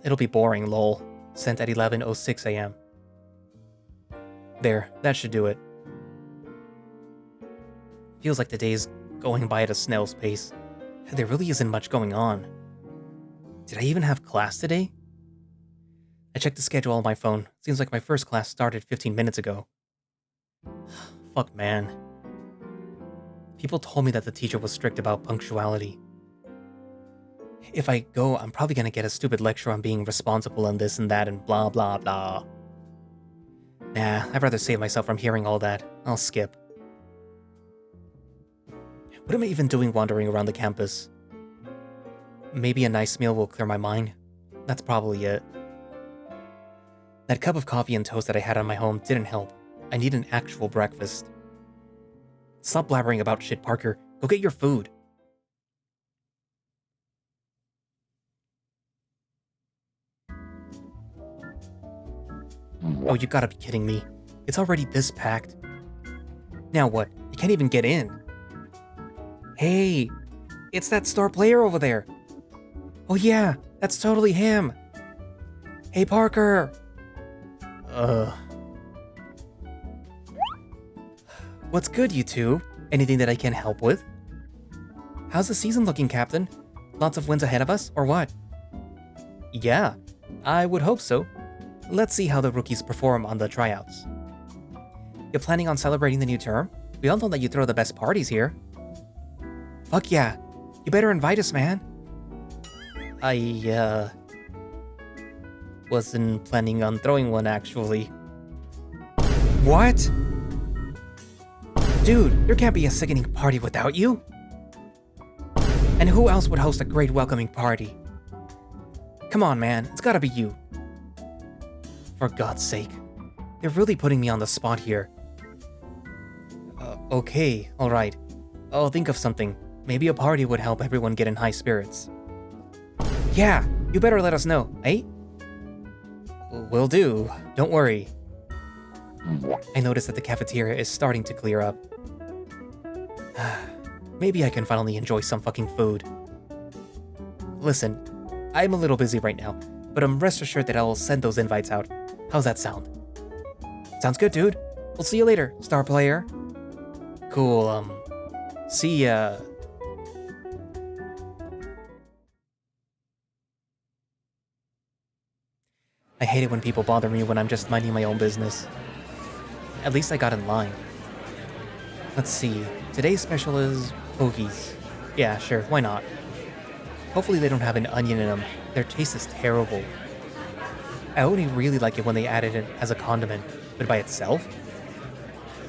It'll be boring, lol. Sent at 11:06 a.m. There, that should do it. Feels like the day's going by at a snail's pace. There really isn't much going on. Did I even have class today? I checked the schedule on my phone. Seems like my first class started 15 minutes ago. Fuck, man. People told me that the teacher was strict about punctuality. If I go, I'm probably gonna get a stupid lecture on being responsible and this and that and blah blah blah. Nah, I'd rather save myself from hearing all that. I'll skip. What am I even doing wandering around the campus? Maybe a nice meal will clear my mind. That's probably it. That cup of coffee and toast that I had on my home didn't help. I need an actual breakfast. Stop blabbering about shit, Parker. Go get your food. Oh, you gotta be kidding me. It's already this packed. Now what? You can't even get in. Hey, it's that star player over there. Oh yeah, that's totally him. Hey, Parker. What's good, you two? Anything that I can help with? How's the season looking, Captain? Lots of wins ahead of us, or what? Yeah, I would hope so. Let's see how the rookies perform on the tryouts. You're planning on celebrating the new term? We all know that you throw the best parties here. Fuck yeah. You better invite us, man. I, wasn't planning on throwing one, actually. What? Dude, there can't be a sickening party without you. And who else would host a great welcoming party? Come on, man. It's gotta be you. For God's sake. They're really putting me on the spot here. Okay, alright. I'll think of something. Maybe a party would help everyone get in high spirits. Yeah, you better let us know, eh? Will do. Don't worry. I noticed that the cafeteria is starting to clear up. Maybe I can finally enjoy some fucking food. Listen, I'm a little busy right now, but rest assured that I will send those invites out. How's that sound? Sounds good, dude. We'll see you later, star player. Cool, see ya. I hate it when people bother me when I'm just minding my own business. At least I got in line. Let's see. Today's special is Hoagies. Yeah, sure, why not? Hopefully they don't have an onion in them. Their taste is terrible. I only really like it when they added it as a condiment, but by itself?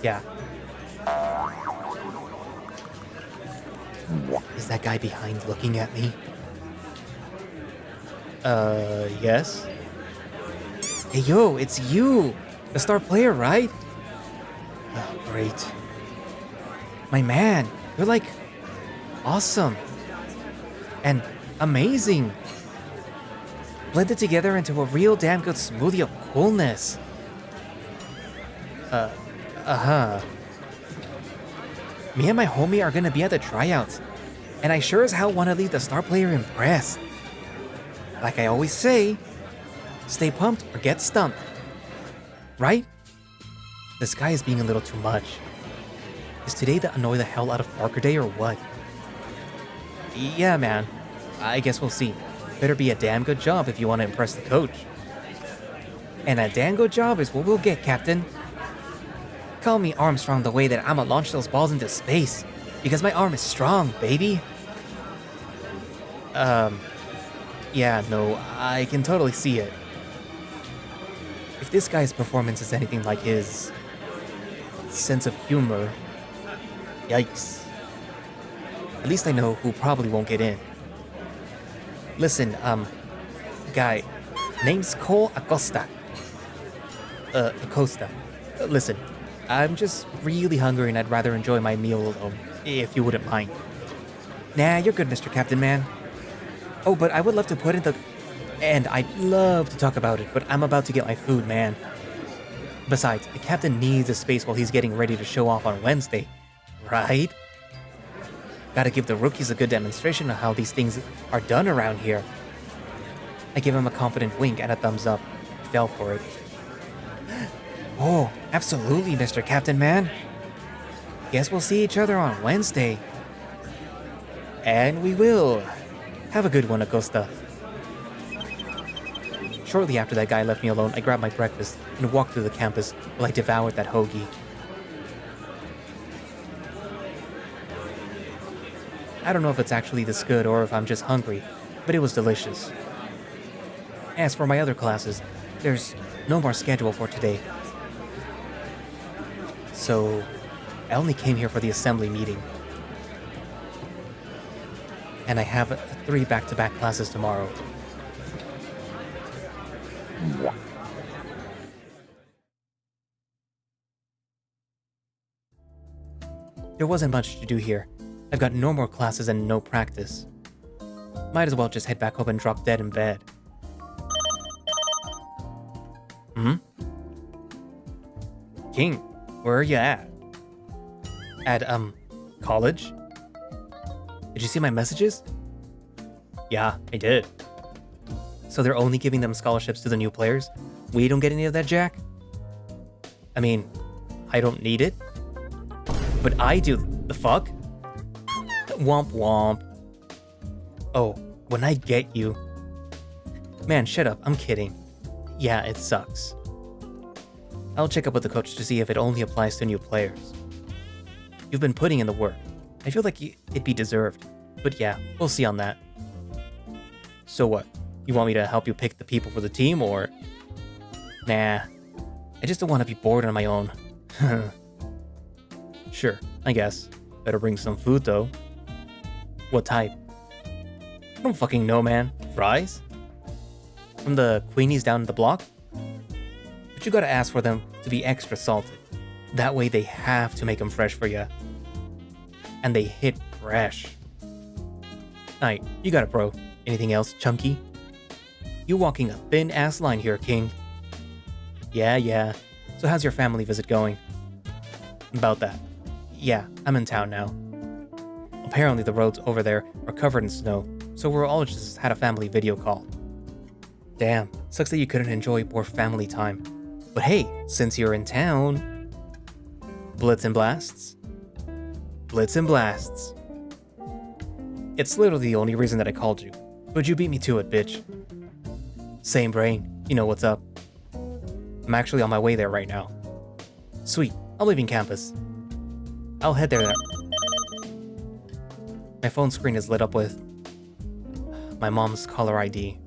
Yeah. Is that guy behind looking at me? Yes? Hey yo, it's you! The star player, right? Oh, great. My man, you're like... awesome. And amazing. Blended together into a real damn good smoothie of coolness. Me and my homie are gonna be at the tryouts, and I sure as hell wanna leave the star player impressed. Like I always say, stay pumped or get stumped. Right? This guy is being a little too much. Is today the annoy the hell out of Parker day or what? Yeah, man. I guess we'll see. Better be a damn good job if you want to impress the coach. And a damn good job is what we'll get, Captain. Call me Armstrong the way that I'ma launch those balls into space. Because my arm is strong, baby. Yeah, no, I can totally see it. If this guy's performance is anything like his sense of humor, yikes. At least I know who probably won't get in. Listen, guy, name's Cole Acosta. Acosta. Listen, I'm just really hungry and I'd rather enjoy my meal alone, if you wouldn't mind. Nah, you're good, Mr. Captain, man. Oh, but I would love to put in the... And I'd love to talk about it, but I'm about to get my food, man. Besides, the captain needs a space while he's getting ready to show off on Wednesday, right? Gotta give the rookies a good demonstration of how these things are done around here. I give him a confident wink and a thumbs up. He fell for it. Oh, absolutely, Mr. Captain, man. Guess we'll see each other on Wednesday. And we will. Have a good one, Acosta. Shortly after that guy left me alone, I grabbed my breakfast and walked through the campus while I devoured that hoagie. I don't know if it's actually this good or if I'm just hungry, but it was delicious. As for my other classes, there's no more schedule for today. So, I only came here for the assembly meeting. And I have 3 back-to-back classes tomorrow. There wasn't much to do here. I've got no more classes and no practice. Might as well just head back home and drop dead in bed. King, where are you at? At, college? Did you see my messages? Yeah, I did. So they're only giving them scholarships to the new players? We don't get any of that, Jack? I mean, I don't need it. But I do. The fuck? Womp womp. Oh, when I get you. Man, shut up. I'm kidding. Yeah, it sucks. I'll check up with the coach to see if it only applies to new players. You've been putting in the work. I feel like it'd be deserved. But yeah, we'll see on that. So what? You want me to help you pick the people for the team, or...? Nah. I just don't want to be bored on my own. Sure, I guess. Better bring some food, though. What type? I don't fucking know, man. Fries? From the Queenies down the block? But you gotta ask for them to be extra salted. That way they have to make them fresh for you. And they hit fresh. Alright, you got it, bro. Anything else, Chunky? You walking a thin-ass line here, King. Yeah. So how's your family visit going? About that. Yeah, I'm in town now. Apparently the roads over there are covered in snow, so we're all just had a family video call. Damn, sucks that you couldn't enjoy more family time. But hey, since you're in town... Blitz and blasts? Blitz and blasts. It's literally the only reason that I called you. But you beat me to it, bitch. Same brain, you know what's up. I'm actually on my way there right now. Sweet, I'm leaving campus. I'll head there. My phone screen is lit up with my mom's caller ID.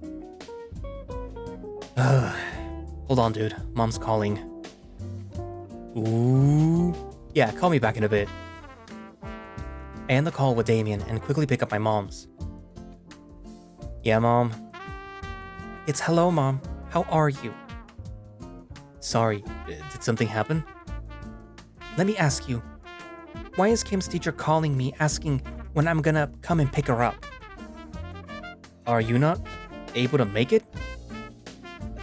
Hold on, dude. Mom's calling. Ooh. Yeah, call me back in a bit. I end the call with Damien and quickly pick up my mom's. Yeah, Mom. It's hello, Mom. How are you? Sorry, did something happen? Let me ask you. Why is Kim's teacher calling me asking when I'm gonna come and pick her up? Are you not able to make it?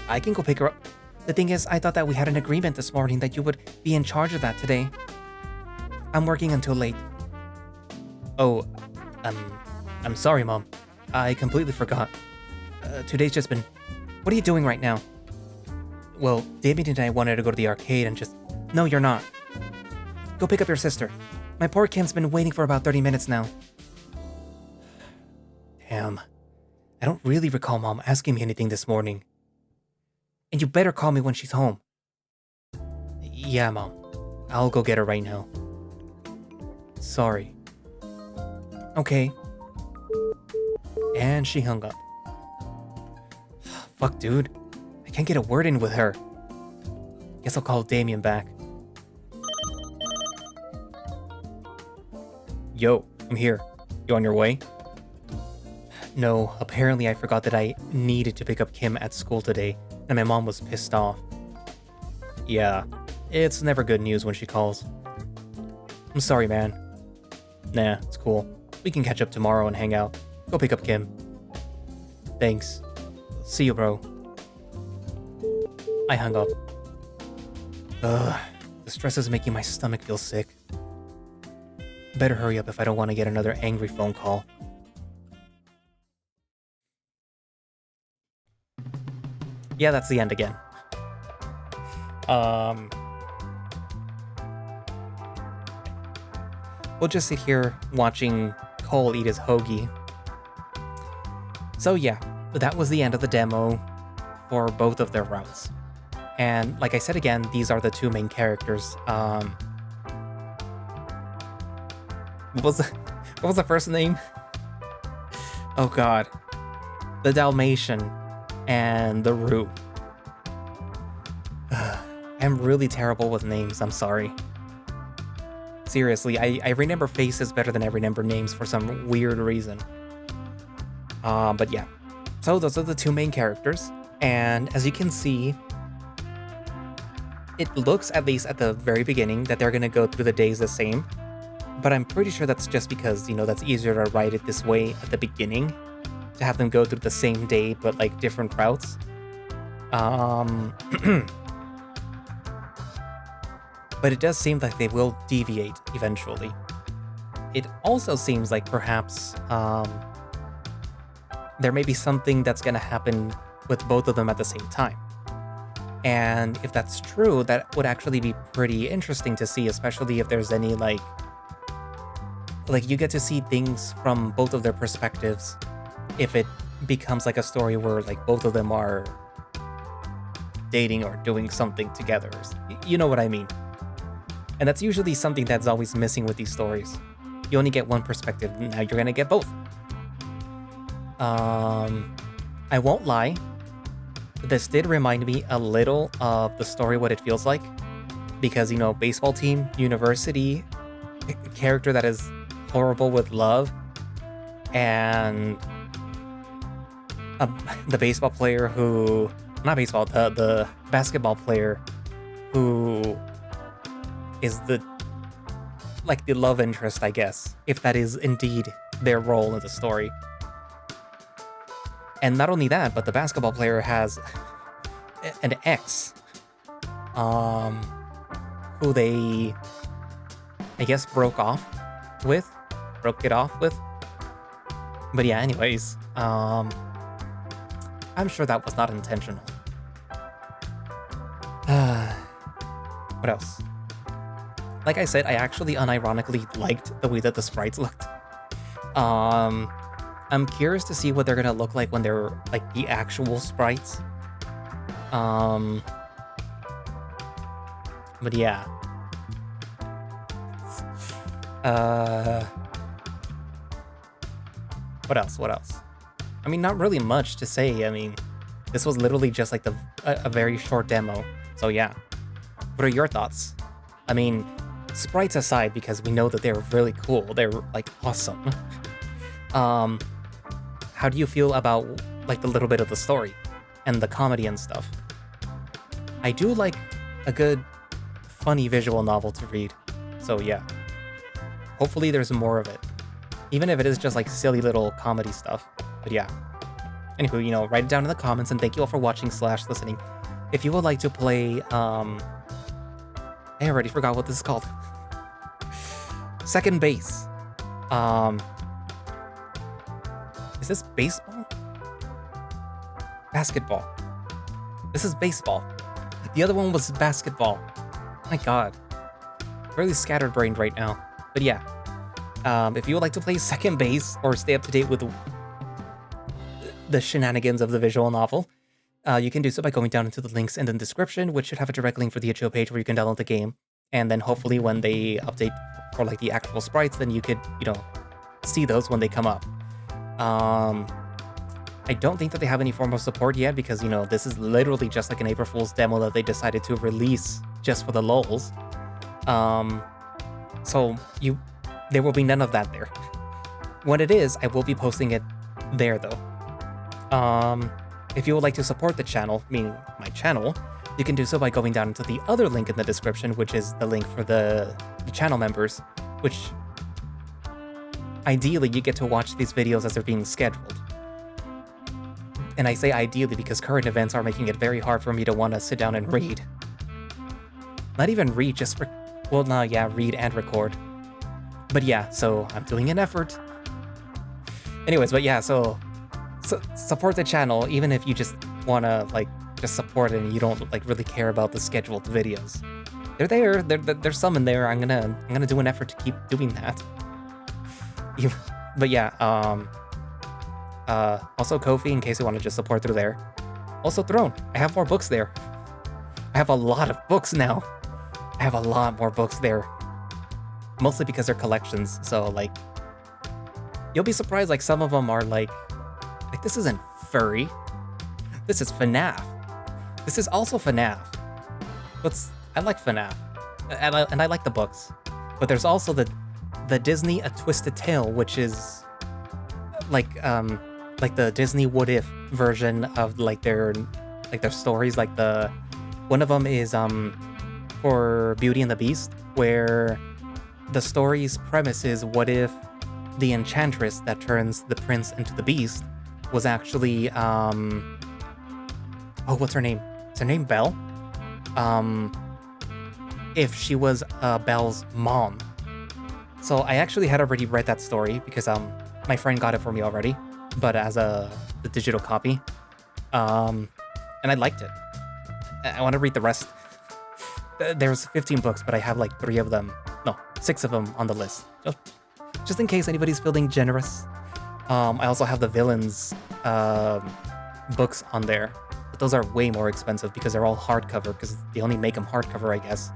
I can go pick her up. The thing is, I thought that we had an agreement this morning that you would be in charge of that today. I'm working until late. Oh, I'm sorry, Mom. I completely forgot. Today's just been... What are you doing right now? Well, David and I wanted to go to the arcade and just... No, you're not. Go pick up your sister. My poor Kim's been waiting for about 30 minutes now. Damn. I don't really recall Mom asking me anything this morning. And you better call me when she's home. Yeah, Mom. I'll go get her right now. Sorry. Okay. And she hung up. Fuck, dude. I can't get a word in with her. Guess I'll call Damien back. Yo, I'm here. You on your way? No, apparently I forgot that I needed to pick up Kim at school today, and my mom was pissed off. Yeah, it's never good news when she calls. I'm sorry, man. Nah, it's cool. We can catch up tomorrow and hang out. Go pick up Kim. Thanks. See you, bro. I hung up. Ugh, the stress is making my stomach feel sick. Better hurry up if I don't want to get another angry phone call. Yeah, that's the end again. We'll just sit here watching Cole eat his hoagie. So yeah, that was the end of the demo for both of their routes. And like I said again, these are the two main characters. What was the first name? Oh god. The Dalmatian and the Roo. I'm really terrible with names, I'm sorry. Seriously, I remember faces better than I remember names for some weird reason. But yeah, so those are the two main characters, and as you can see, it looks, at least at the very beginning, that they're gonna go through the days the same. But I'm pretty sure that's just because, that's easier to write it this way at the beginning, to have them go through the same day but like different routes. But it does seem like they will deviate eventually. It also seems like perhaps there may be something that's going to happen with both of them at the same time. And if that's true, that would actually be pretty interesting to see, especially if there's any like you get to see things from both of their perspectives. If it becomes like a story where like both of them are dating or doing something together, you know what I mean? And that's usually something that's always missing with these stories. You only get one perspective, now you're gonna get both. I won't lie, this did remind me a little of the story What It Feels Like, because, baseball team, university, character that is horrible with love, and the baseball player who, not baseball, the basketball player who is the love interest, I guess, if that is indeed their role in the story. And not only that, but the basketball player has an ex, who they, I guess, broke it off with. But yeah, anyways, I'm sure that was not intentional. What else? Like I said, I actually unironically liked the way that the sprites looked. I'm curious to see what they're gonna look like when they're like the actual sprites. But yeah. What else? I mean, not really much to say. I mean, this was literally just like a very short demo. So yeah. What are your thoughts? I mean, sprites aside, because we know that they're really cool. They're like awesome. How do you feel about like the little bit of the story and the comedy and stuff? I do like a good, funny visual novel to read. So yeah. Hopefully there's more of it. Even if it is just like silly little comedy stuff. But yeah. Anywho, write it down in the comments, and thank you all for watching / listening. If you would like to play, I already forgot what this is called. Second base. Is this baseball? Basketball. This is baseball. The other one was basketball. My god. Really scatterbrained right now. But yeah. If you would like to play second base or stay up to date with the shenanigans of the visual novel, you can do so by going down into the links in the description, which should have a direct link for the itch.io page where you can download the game. And then hopefully when they update for like the actual sprites, then you could, see those when they come up. I don't think that they have any form of support yet because, this is literally just like an April Fool's demo that they decided to release just for the lulz. So there will be none of that there. When it is, I will be posting it there though. If you would like to support the channel, meaning my channel, you can do so by going down into the other link in the description, which is the link for the channel members, which ideally you get to watch these videos as they're being scheduled. And I say ideally because current events are making it very hard for me to want to sit down and read. Not even read, just read and record. But yeah, so I'm doing an effort. Anyways, but yeah, so support the channel, even if you just wanna just support it and you don't really care about the scheduled videos. They're there. There's some in there. I'm gonna do an effort to keep doing that. But yeah, also Ko-fi in case you want to just support through there. Also Throne. I have more books there. I have a lot of books now. I have a lot more books there. Mostly because they're collections. So you'll be surprised. Some of them are like this isn't furry. This is FNAF. This is also FNAF. I like FNAF, and I like the books. But there's also the Disney A Twisted Tale, which is like the Disney What If version of like their stories. Like one of them is for Beauty and the Beast, where the story's premise is what if the enchantress that turns the prince into the beast was actually what's her name? Is her name Belle? If she was Belle's mom. So I actually had already read that story because my friend got it for me already, but as the digital copy. And I liked it. I want to read the rest. There's 15 books, but I have like 6 of them on the list. Just in case anybody's feeling generous. I also have the villains books on there. But those are way more expensive because they're all hardcover, because they only make them hardcover, I guess.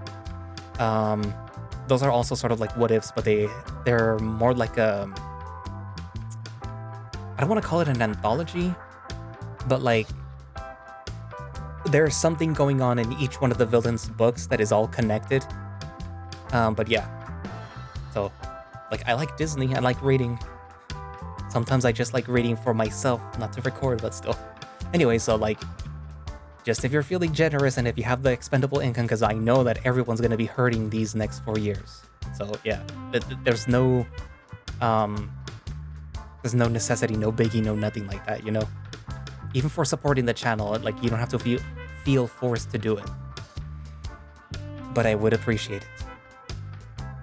Those are also sort of like what ifs, but they're more like I don't want to call it an anthology, but like there's something going on in each one of the villains' books that is all connected. But yeah. So, like, I like Disney. I like reading. Sometimes I just like reading for myself, not to record, but still. Anyway, so like, just if you're feeling generous and if you have the expendable income, because I know that everyone's going to be hurting these next 4 years. So yeah, there's no necessity, no biggie, no nothing like that, you know? Even for supporting the channel, like, you don't have to feel forced to do it. But I would appreciate it.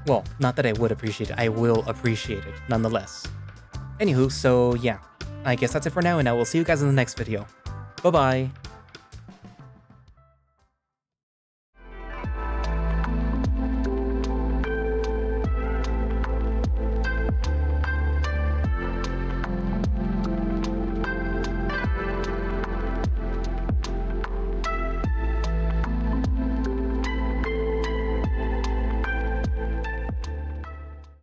Well, not that I would appreciate it, I will appreciate it nonetheless. Anywho, so yeah, I guess that's it for now, and I will see you guys in the next video. Bye-bye!